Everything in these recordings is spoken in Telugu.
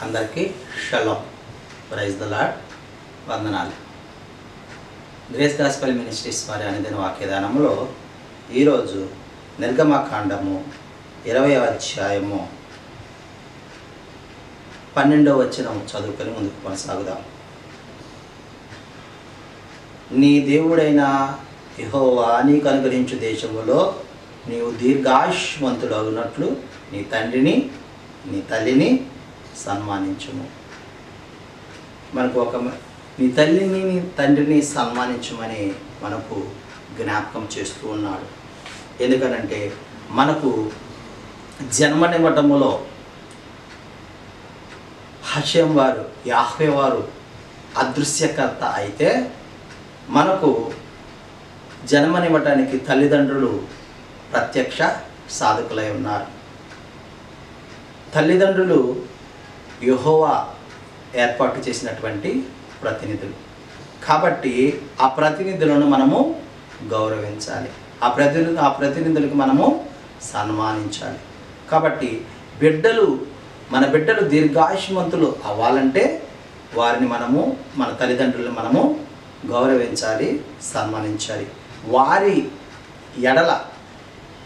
అందరికీ షలోం, ప్రైజ్ ద లార్డ్, వందనాలు. గ్రేస్ గాస్పెల్ మినిస్ట్రీస్ వారి అనుదిన వాక్యదానంలో ఈరోజు నిర్గమకాండము 20వ అధ్యాయము 12వ వచనం చదువుకొని ముందుకు కొనసాగుదాం. నీ దేవుడైన యెహోవా నీకు అనుగ్రహించు దేశములో నీవు దీర్ఘాయుష్మంతుడగునట్లు నీ తండ్రిని నీ తల్లిని సన్మానించుము. మనకు నీ తల్లిని నీ తండ్రిని సన్మానించమని మనకు జ్ఞాపకం చేస్తూ ఉన్నాడు. ఎందుకనంటే మనకు జన్మనివ్వటములో హషేం వారు, యాహ్వే వారు అదృశ్యకర్త అయితే మనకు జన్మనివ్వటానికి తల్లిదండ్రులు ప్రత్యక్ష సాధకులై ఉన్నారు. తల్లిదండ్రులు యెహోవా ఏర్పాటు చేసినటువంటి ప్రతినిధులు కాబట్టి ఆ ప్రతినిధులను మనము గౌరవించాలి, ఆ ప్రతినిధులకు మనము సన్మానించాలి. కాబట్టి మన బిడ్డలు దీర్ఘాయుష్మంతులు అవ్వాలంటే వారిని మన తల్లిదండ్రులను మనము గౌరవించాలి, సన్మానించాలి. వారి ఎడల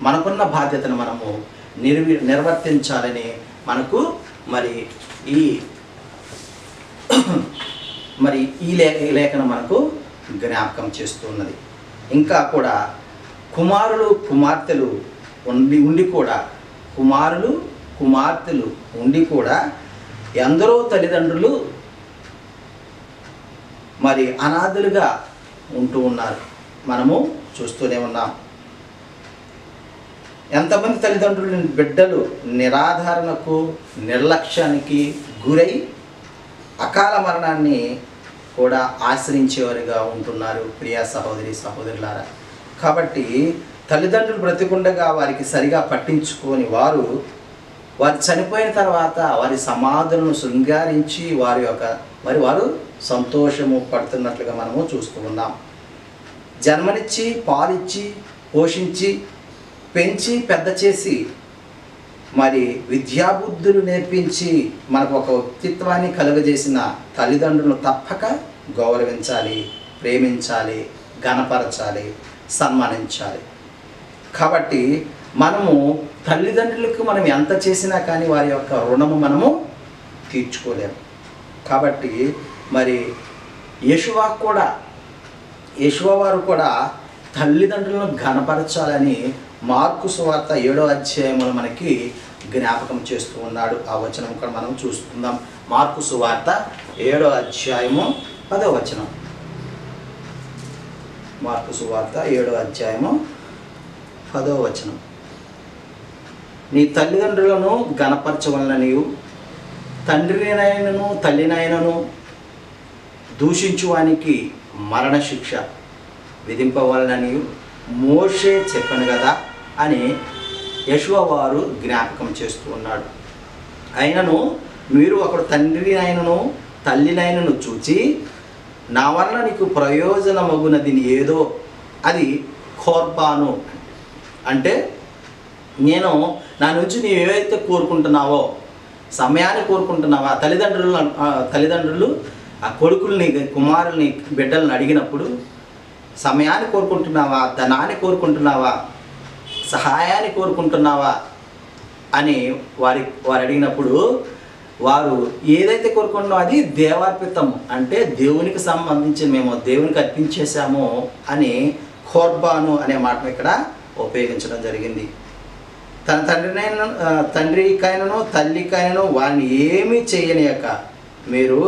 మనకున్న బాధ్యతను మనము నిర్వర్తించాలని మనకు ఈ లేఖనం మనకు జ్ఞాపకం చేస్తున్నది. ఇంకా కూడా కుమారులు కుమార్తెలు ఉండి కూడా ఎందరో తల్లిదండ్రులు అనాథలుగా ఉంటూ ఉన్నారు. మనము చూస్తూనే ఉన్నాం. ఎంతమంది తల్లిదండ్రులు బిడ్డలు నిరాధారణకు, నిర్లక్ష్యానికి గురై అకాల మరణాన్ని కూడా ఆశ్రయించేవారుగా ఉంటున్నారు. ప్రియా సహోదరి సహోదరులారా, కాబట్టి తల్లిదండ్రులు బ్రతికుండగా వారికి సరిగా పట్టించుకొని వారు చనిపోయిన తర్వాత వారి సమాధులను శృంగారించి వారు సంతోషము పడుతున్నట్లుగా మనము చూస్తూ ఉన్నాం. జన్మనిచ్చి పాలిచ్చి పోషించి పెంచి పెద్ద చేసి విద్యాబుద్ధులు నేర్పించి మనకు ఒక వ్యక్తిత్వాన్ని కలుగజేసిన తల్లిదండ్రులను తప్పక గౌరవించాలి, ప్రేమించాలి, ఘనపరచాలి, సన్మానించాలి. కాబట్టి మనము తల్లిదండ్రులకు మనం ఎంత చేసినా కానీ వారి యొక్క రుణము మనము తీర్చుకోలేము. కాబట్టి యేషువ వారు కూడా తల్లిదండ్రులను ఘనపరచాలని మార్కు సువార్త 7వ అధ్యాయంలో మనకి జ్ఞాపకం చేస్తూ ఉన్నాడు. ఆ వచనం కూడా మనం చూసుకుందాం. మార్కు సువార్త 7వ అధ్యాయము 10వ వచనం. మార్కు సువార్త 7వ అధ్యాయము 10వ వచనం. నీ తల్లిదండ్రులను ఘనపరచవలన నీవు తండ్రినైనను తల్లినైనను దూషించువానికి మరణశిక్ష విధింపవలనని మోషే చెప్పాను కదా అని యెషువ వారు జ్ఞాపకం చేస్తూ ఉన్నాడు. అయినను మీరు ఒకడు తండ్రినైనను తల్లినైనను చూచి నా వలన నీకు ప్రయోజనమగునది ఏదో అది కోర్బాను, అంటే నేను నా నుంచి నీవు ఏవైతే కోరుకుంటున్నావో, సమయాన్ని కోరుకుంటున్నావా, తల్లిదండ్రులు ఆ కొడుకుల్ని కుమారుల్ని బిడ్డలను అడిగినప్పుడు సమయాన్ని కోరుకుంటున్నావా, ధనాన్ని కోరుకుంటున్నావా, సహాయాన్ని కోరుకుంటున్నావా అని వారు అడిగినప్పుడు వారు ఏదైతే కోరుకుంటున్నామో అది దేవార్పితము, అంటే దేవునికి సంబంధించి మేము దేవునికి అర్పించేశాము అని కోర్బాను అనే మాటను ఇక్కడ ఉపయోగించడం జరిగింది. తన తండ్రికైనను తల్లికైనను వారిని ఏమీ చేయనియక మీరు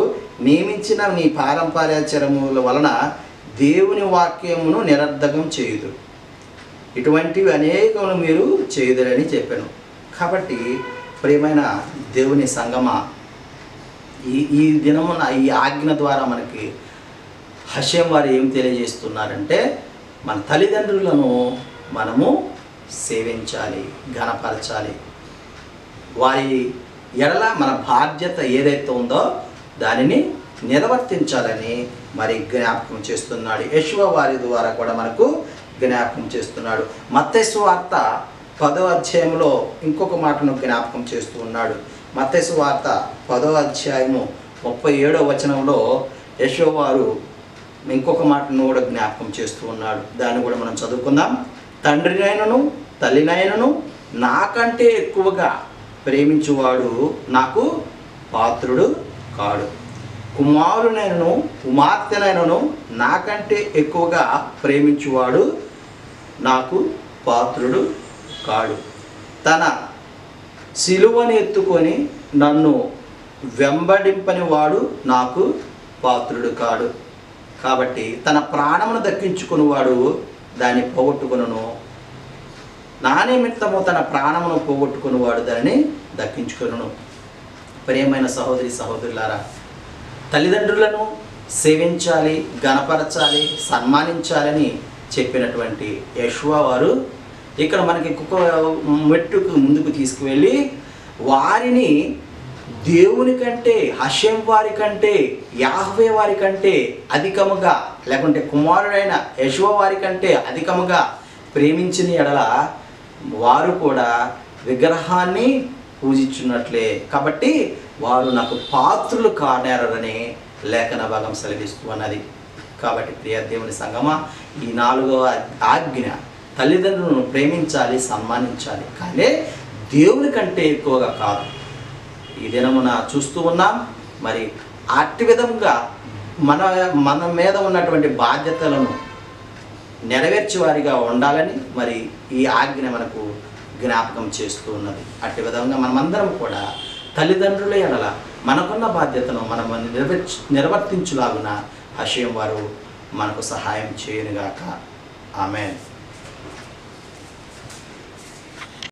నియమించిన నీ పారంపర్యాచరముల వలన దేవుని వాక్యమును నిరర్ధకం చేయుదు, ఇటువంటివి అనేకములు మీరు చేయుదురని చెప్పాను. కాబట్టి ప్రియమైన దేవుని సంగమా, ఈ దినమున ఈ ఆజ్ఞ ద్వారా మనకి హషేం వారు ఏం తెలియజేస్తున్నారంటే మన తల్లిదండ్రులను మనము సేవించాలి, ఘనపరచాలి. వారి ఎడల మన బాధ్యత ఏదైతే ఉందో దానిని నిర్వర్తించాలని జ్ఞాపకం చేస్తున్నాడు. యెషువ వారి ద్వారా కూడా మనకు జ్ఞాపకం చేస్తున్నాడు. మత్తయి సువార్త 10వ అధ్యాయంలో ఇంకొక మాటను జ్ఞాపకం చేస్తూ ఉన్నాడు. మత్తయి సువార్త 10వ అధ్యాయము 37వ వచనంలో యేషోవారు ఇంకొక మాటను కూడా జ్ఞాపకం చేస్తూ ఉన్నాడు. దాన్ని కూడా మనం చదువుకుందాం. తండ్రినైనను తల్లినైనను నాకంటే ఎక్కువగా ప్రేమించువాడు నాకు పాత్రుడు కాడు. కుమారునైనను కుమార్తెనైనను నాకంటే ఎక్కువగా ప్రేమించువాడు నాకు పాత్రుడు కాడు. తన సిలువను ఎత్తుకొని నన్ను వెంబడింపని వాడు నాకు పాత్రుడు కాడు. కాబట్టి తన ప్రాణమును దక్కించుకునివాడు దాన్ని పోగొట్టుకొనును, నా నిమిత్తము తన ప్రాణమును పోగొట్టుకునివాడు దానిని దక్కించుకొనును. ప్రియమైన సహోదరి సహోదరులారా, తల్లిదండ్రులను సేవించాలి, గణపరచాలి, సన్మానించాలని చెప్పినటువంటి యెషూవా వారు ఇక్కడ మనకి ఇంకొక మెట్టుకు ముందుకు తీసుకువెళ్ళి వారిని దేవుని కంటే, హషెం వారి కంటే, యాహ్వే వారి కంటే అధికముగా, లేకుంటే కుమారుడైన యెషూవా వారి కంటే అధికముగా ప్రేమించిన ఎడల వారు కూడా విగ్రహాన్ని పూజించున్నట్లే. కాబట్టి వారు నాకు పాత్రులు కానేరని లేఖన భాగం సెలవిస్తూ అన్నది. కాబట్టి ప్రియ దేవుని సంగమా, ఈ 4వ ఆజ్ఞ తల్లిదండ్రులను ప్రేమించాలి, సన్మానించాలి, కానీ దేవుని కంటే ఎక్కువగా కాదు. ఈ దినమున చూస్తూ ఉన్నాం. మరి అట్టి విధంగా మన మీద ఉన్నటువంటి బాధ్యతలను నెరవేర్చేవారిగా ఉండాలని మరి ఈ ఆజ్ఞ మనకు జ్ఞాపకం చేస్తూ ఉన్నది. అట్టి విధంగా మనమందరం కూడా తల్లిదండ్రుల ఎడల మనకున్న బాధ్యతను మనం నిర్వర్తించులాగున హషెం వారు మనకు సహాయం చేయనుగాక. ఆమేన్.